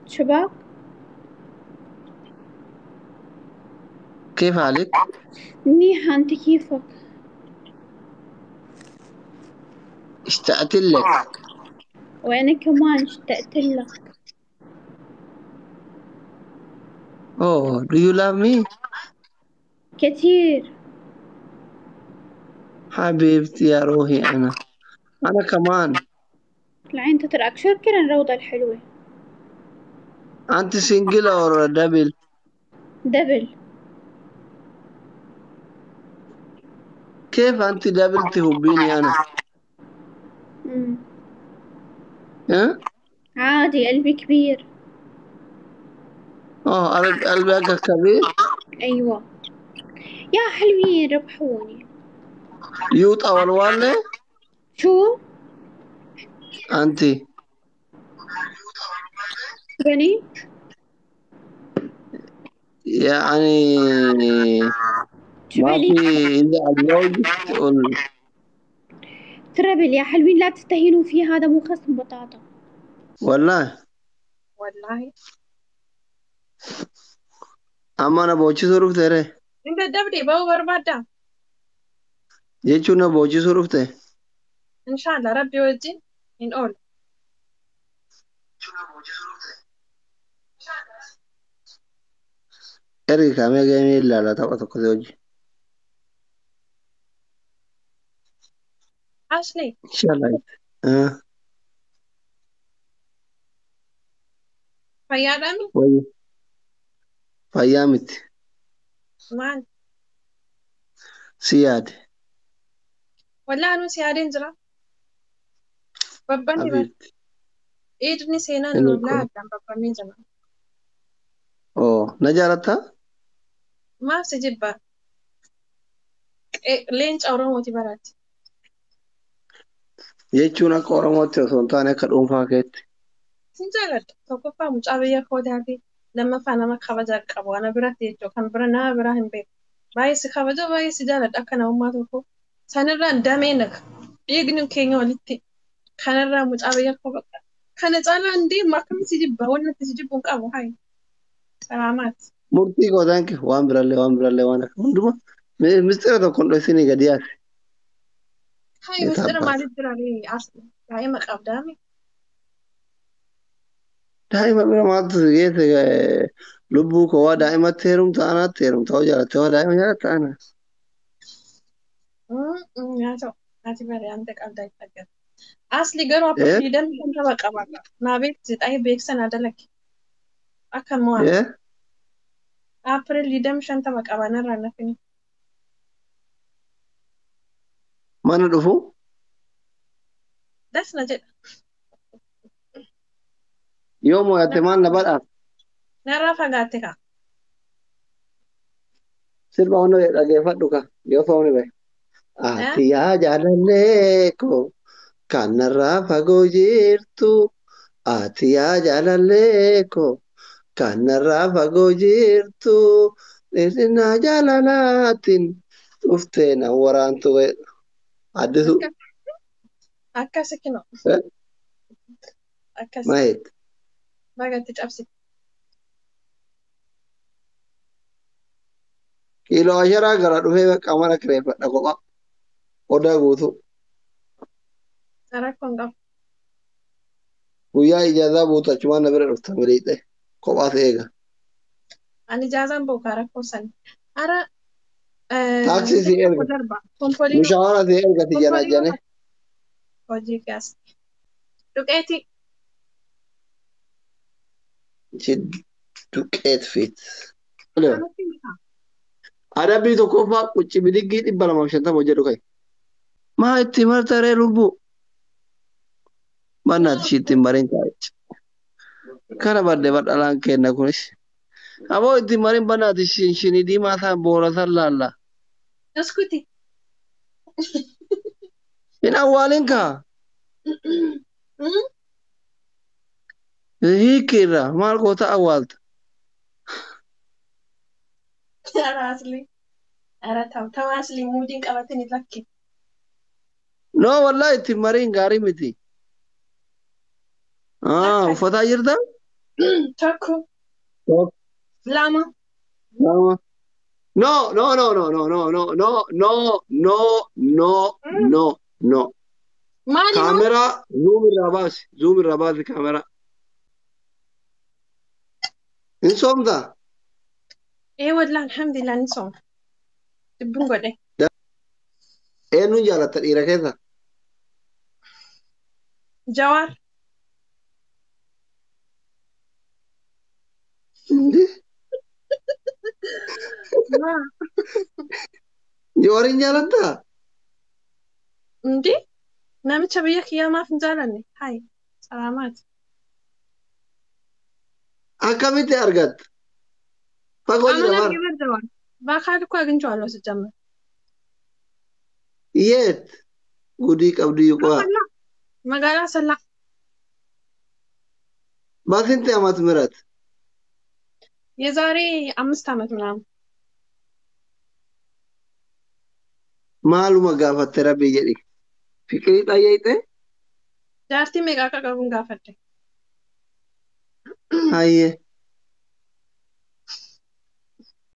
شباك. كيف حالك؟ منيحة، انت كيفك؟ اشتقت لك. وانا كمان اشتقت لك. Oh, do you love me? كتير. حبيبتي يا روحي أنا كمان. العين تترك شكرا روضة الحلوة. أنت سنجل أو دبل؟ دبل. كيف أنت دبل تحبيني أنا؟ مم. ها؟ عادي، قلبي كبير. قلبك كبير؟ ايوه. يا حلوين ربحوني. يوت أول ولا؟ شو؟ أنت بني. يعني شو ما في بني؟ إلا الزوج تربل يا حلوين، لا تستهينوا فيه، هذا مو خصم بطاطا. والله. والله. أما أنا بوشي صرف ترى. انت دبدي باو بربادا. جيتشونا بوشي صرف ترى. ان شاء الله ربي وجي. ان اول. إرجع كامي جاي لا تبغى تقول زوجي. عشلي. إن شاء الله. ها. فيادامي. وي. فيامت. مان. سياد. ولا انو سيادين جرا. ببني بر. حبيبتي. ايدني سينا إني نور لا كنت. دام ببني جرا. أوه نجارتها. ما سجبا. إيه لينج أوروموتي برات. Jechuun akka Oromootti osoo hin taane akka dhuunfaa keetti. Sinjaalad tokkoffaa mucaa biyya kootaa fi lammaffaa nama kabaja qabu ana biratti jechuudha kan bira nama biraa hin beeku. Baay'ee si kabaja baay'ee si jaaladha akka namummaa tokko. Sanirraan damee naga dhiigni keenya walitti kanarraa mucaa biyya koo bakka. Kana caalaa hin deemu akkamitti si jibba wanni itti si jibbu hin qabu hayi. Salaamaati. Murtii gootaan kee waan biraallee waan akka hundumaa mistira tokkoon dho'isinii gadi yaate. Hayi Ni mistira taabbaata. maaliif jiranii as daa'ima qabdaami. Daa'ima bira maaltu si geesse lubbuu koo waa daa'imatti heerumta anaatti heerumta hoo jaalatte waa daa'ima jaalatta ana. Nyaata ati bare anta qabdaa itti agarra. Asli garuu Ee appiliidhaan kan tapha qabaata. Naa beeksisi xaayee beeksisan adalake. Akka mo'ame. ee April 25 qabanarraa nafini. mana dhufu Das na jedha. yoo mo'atte maal na badhaaf Narraa fagaatte kaa. sirba hunda dhageeffadhu ka yoo fooni bahe. Ati yaa jaalallee koo kan narraa fagoo jirtu. Ati yaa jaalallee koo kan narraa fagoo jirtu. Dhiisinaa jaalalaatiin dhuftee na waraantu addisu. Akkasi kinoo. Akkas. Maheet Bagatti cabsi. kiiloo asharaa gara dhufee bakka mana kireeffadha kophaa odaa guutuu. Rakkoon qabu. Guyyaa ijaazaa buutu achumaan na bira dhufta miliixee kophaa ta'e eega. Ani jaazaan bookaa rakkoo sani. Ara Taaksii si tokko erga darba. Kompoliinoo. mushaawara si ergati Kompoliinoo janajjane hojii fi as. Duqeetii. duqqeet fiit. Kanatti mi'a. Adabbii tokkoffaa qucci bidiggii 250 jedhu kai. Maa itti martaree lubbuu mannaati ishiitti hin marin kaa'icha. Kana badde badhalaan kenna kunis. Aboo itti marin bannaati shinii diimaa isaan boora san laalla. Daskuti. Hin awwaalin kaa. Hiikki irraa maal goota awwaalta. Ara asli. Ara ta'u asli muudiin qabatanii lakki. No wallahi itti marin gaarii miti. Takka uffataa jirta? tokko Tokko, lama lama. No, no, no, no, no, no, no, no, no, no, no, no, no. maali noo Kaamera zoom irraa baasi kaamera. Hin soomtaa? wallah alhamdulillah ni sooma dibbin godhe Eenyuun jaalatta dhiira keessa? jawaar Indi? maa Jawaariin jaalattaa? Ndi namicha biyya kiyyaa maaf hin jaalanne hay salaamaati Akkamitti argatta? Fagoo jira አመነ mara. ብዬ በርደዋል በአካል እኮ አግኝቼዋለሁ ስጀምር Yeet gudii qabdu yuqaa. አሰላ መጋላ አሰላ በስንት ዓመት ምህረት? የዛሬ 5 ዓመት ምናምን Maaluma gaafatte rabbii jedhi. Fiqirii dhayyayte? ጃርቲ ሜቃቃ ቀቡን ጋፈደ Hayyee.